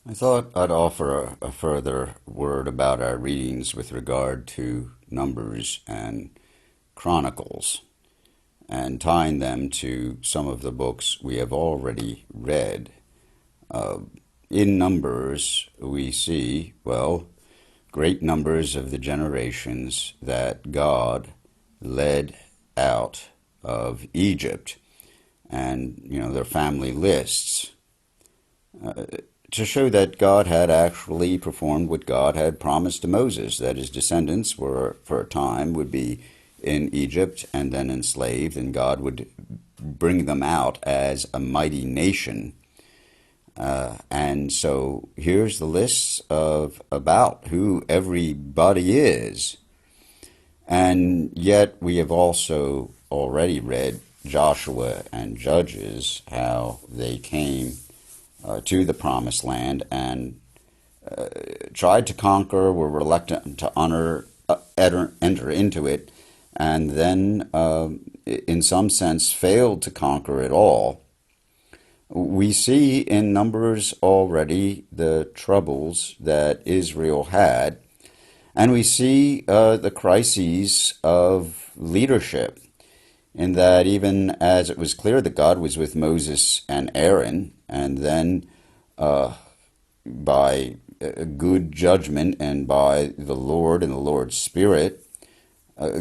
I thought I'd offer a further word about our readings with regard to Numbers and Chronicles and tying them to some of the books we have already read. Uh, in Numbers, we see, great numbers of the generations that God led out of Egypt and, their family lists. To show that God had actually performed what God had promised to Moses, that his descendants were, for a time, would be in Egypt and then enslaved, and God would bring them out as a mighty nation. And so here's the list of about who everybody is. And yet we have also already read Joshua and Judges, how they came to the promised land and tried to conquer, were reluctant to enter into it, and then, in some sense, failed to conquer it all. We see in Numbers already the troubles that Israel had, and we see the crises of leadership, in that even as it was clear that God was with Moses and Aaron, and then by good judgment and by the Lord and the Lord's Spirit,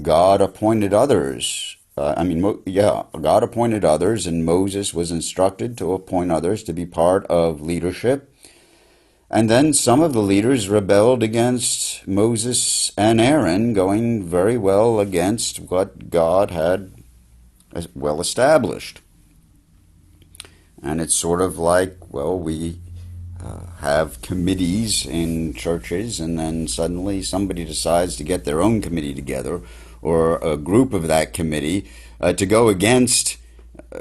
God appointed others. God appointed others, and Moses was instructed to appoint others to be part of leadership. And then some of the leaders rebelled against Moses and Aaron, going very well against what God had well established. And it's sort of like, we have committees in churches, and then suddenly somebody decides to get their own committee together, or a group of that committee, to go against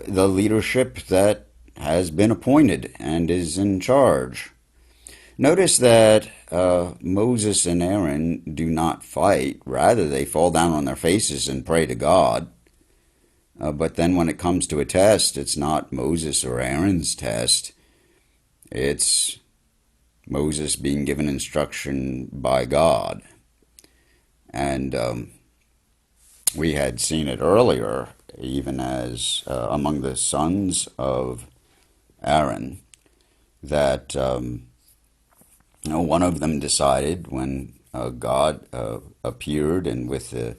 the leadership that has been appointed and is in charge. Notice that Moses and Aaron do not fight. Rather, they fall down on their faces and pray to God. But then when it comes to a test, it's not Moses or Aaron's test. It's Moses being given instruction by God. And we had seen it earlier, even as among the sons of Aaron, that one of them decided when God appeared, and with the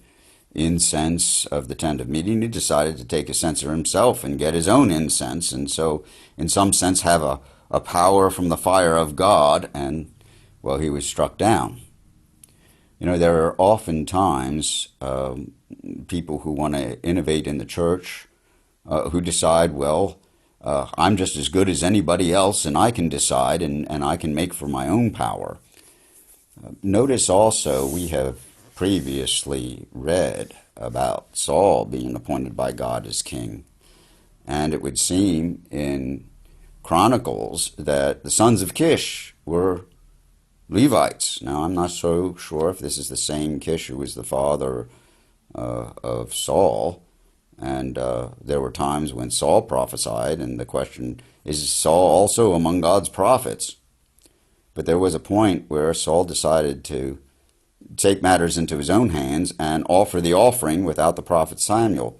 incense of the tent of meeting, he decided to take a censer himself and get his own incense, and so in some sense have a power from the fire of God, and he was struck down. There are often times people who want to innovate in the church who decide, I'm just as good as anybody else, and I can decide, and I can make for my own power. Notice also we have previously read about Saul being appointed by God as king, and it would seem in Chronicles that the sons of Kish were Levites. Now, I'm not so sure if this is the same Kish who was the father of Saul, and there were times when Saul prophesied, and the question is Saul also among God's prophets? But there was a point where Saul decided to take matters into his own hands and offer the offering without the prophet Samuel.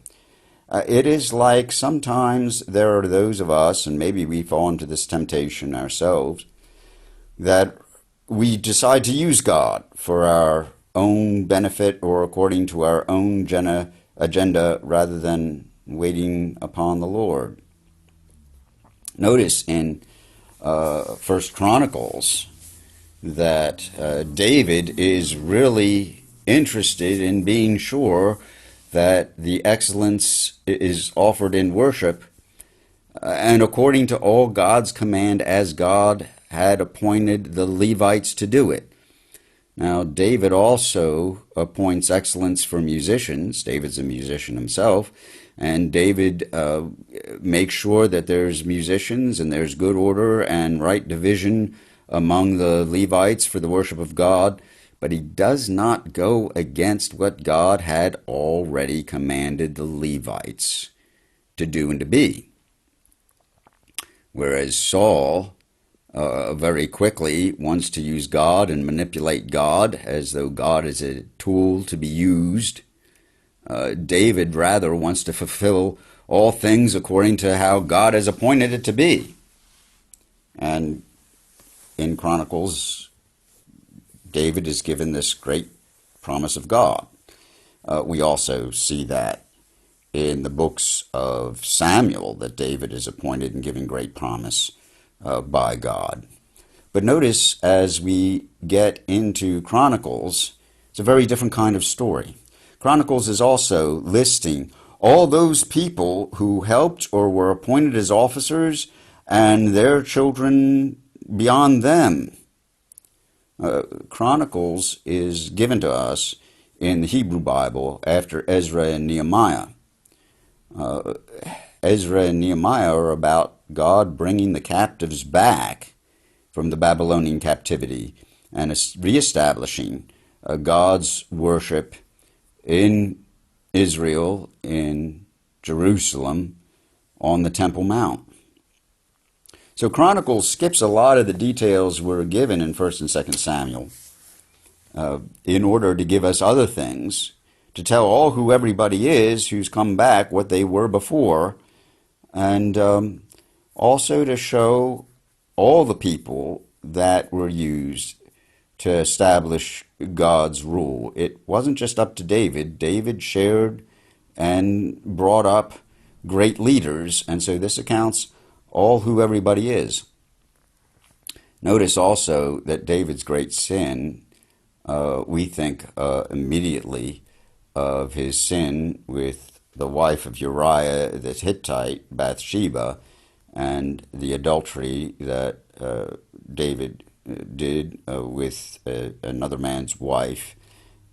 It is like sometimes there are those of us, and maybe we fall into this temptation ourselves, that we decide to use God for our own benefit or according to our own agenda rather than waiting upon the Lord. Notice in First Chronicles that David is really interested in being sure that the excellence is offered in worship and according to all God's command, as God had appointed the Levites to do it. Now, David also appoints excellence for musicians. David's a musician himself, and David makes sure that there's musicians and there's good order and right division among the Levites for the worship of God, but he does not go against what God had already commanded the Levites to do and to be. Whereas Saul very quickly wants to use God and manipulate God as though God is a tool to be used. David rather wants to fulfill all things according to how God has appointed it to be. And in Chronicles, David is given this great promise of God. We also see that in the books of Samuel, that David is appointed and given great promise by God. But notice as we get into Chronicles, it's a very different kind of story. Chronicles is also listing all those people who helped or were appointed as officers and their children beyond them. Chronicles is given to us in the Hebrew Bible after Ezra and Nehemiah. Ezra and Nehemiah are about God bringing the captives back from the Babylonian captivity and reestablishing God's worship in Israel, in Jerusalem, on the Temple Mount. So Chronicles skips a lot of the details we're given in 1st and 2nd Samuel in order to give us other things, to tell all who everybody is who's come back what they were before, and also to show all the people that were used to establish God's rule. It wasn't just up to David. David shared and brought up great leaders, and so this accounts all who everybody is. Notice also that David's great sin, we think immediately of his sin with the wife of Uriah the Hittite, Bathsheba, and the adultery that David did with another man's wife,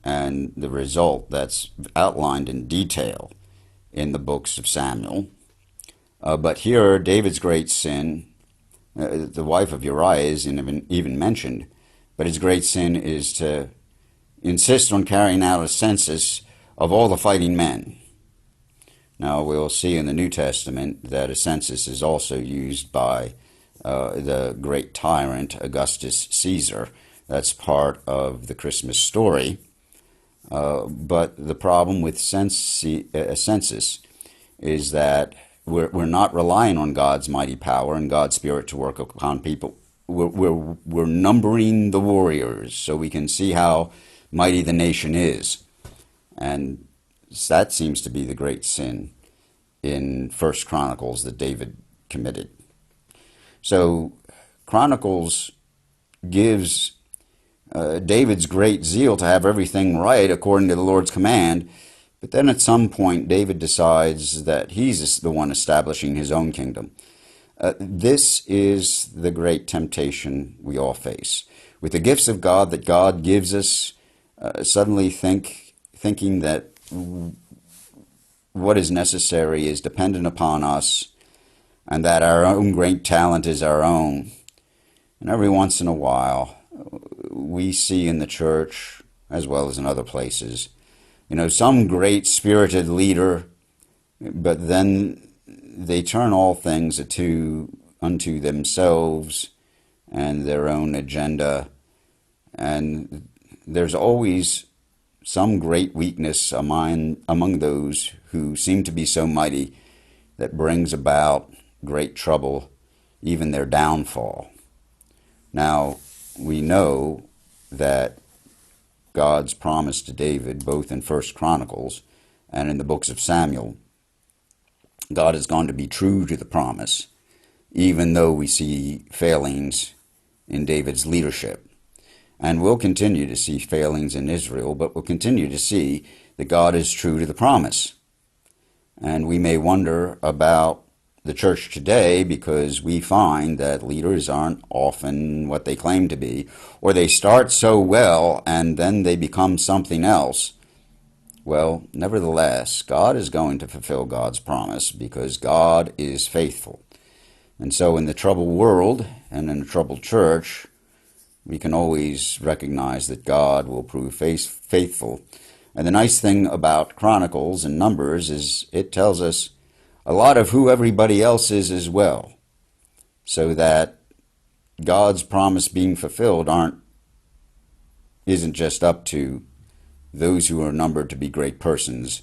and the result that's outlined in detail in the books of Samuel. But here, David's great sin, the wife of Uriah isn't even mentioned, but his great sin is to insist on carrying out a census of all the fighting men. Now, we'll see in the New Testament that a census is also used by the great tyrant Augustus Caesar. That's part of the Christmas story. But the problem with a census is that we're not relying on God's mighty power and God's Spirit to work upon people. We're numbering the warriors so we can see how mighty the nation is. And that seems to be the great sin in 1st Chronicles that David committed. So Chronicles gives David's great zeal to have everything right according to the Lord's command, but then at some point David decides that he's the one establishing his own kingdom. This is the great temptation we all face. With the gifts of God that God gives us, suddenly thinking that what is necessary is dependent upon us, and that our own great talent is our own. And every once in a while, we see in the church, as well as in other places, some great spirited leader, but then they turn all things unto themselves and their own agenda. And there's always some great weakness among those who seem to be so mighty that brings about great trouble, even their downfall. Now, we know that God's promise to David, both in 1st Chronicles and in the books of Samuel, God is going to be true to the promise, even though we see failings in David's leadership. And we'll continue to see failings in Israel, but we'll continue to see that God is true to the promise. And we may wonder about the church today because we find that leaders aren't often what they claim to be, or they start so well and then they become something else. Well, nevertheless, God is going to fulfill God's promise because God is faithful. And so in the troubled world and in the troubled church, we can always recognize that God will prove faithful. And the nice thing about Chronicles and Numbers is it tells us a lot of who everybody else is as well, so that God's promise being fulfilled isn't just up to those who are numbered to be great persons,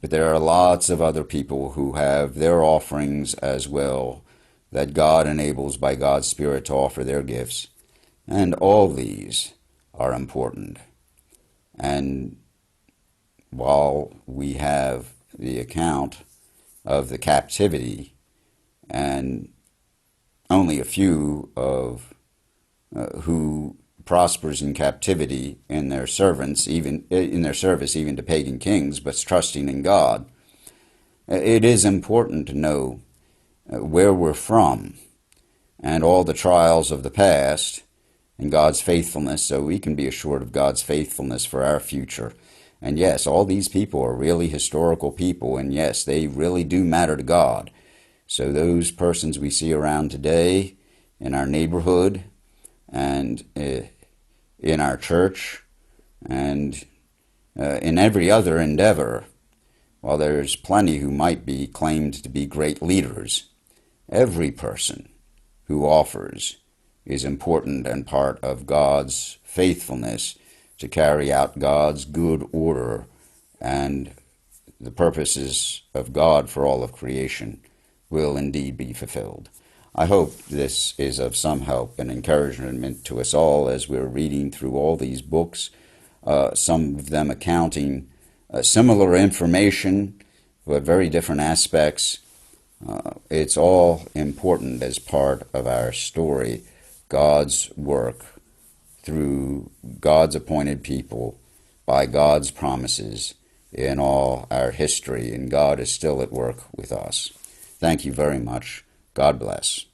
but there are lots of other people who have their offerings as well that God enables by God's Spirit to offer their gifts. And all these are important. And while we have the account of the captivity, and only a few of who prospers in captivity in their servants, even in their service, even to pagan kings, but trusting in God, it is important to know where we're from and all the trials of the past and God's faithfulness, so we can be assured of God's faithfulness for our future. And yes, all these people are really historical people, and yes, they really do matter to God. So those persons we see around today in our neighborhood and in our church and in every other endeavor, while there's plenty who might be claimed to be great leaders, every person who offers is important and part of God's faithfulness to carry out God's good order and the purposes of God for all of creation will indeed be fulfilled. I hope this is of some help and encouragement to us all as we're reading through all these books, some of them accounting similar information but very different aspects. It's all important as part of our story, God's work through God's appointed people by God's promises in all our history, and God is still at work with us. Thank you very much. God bless.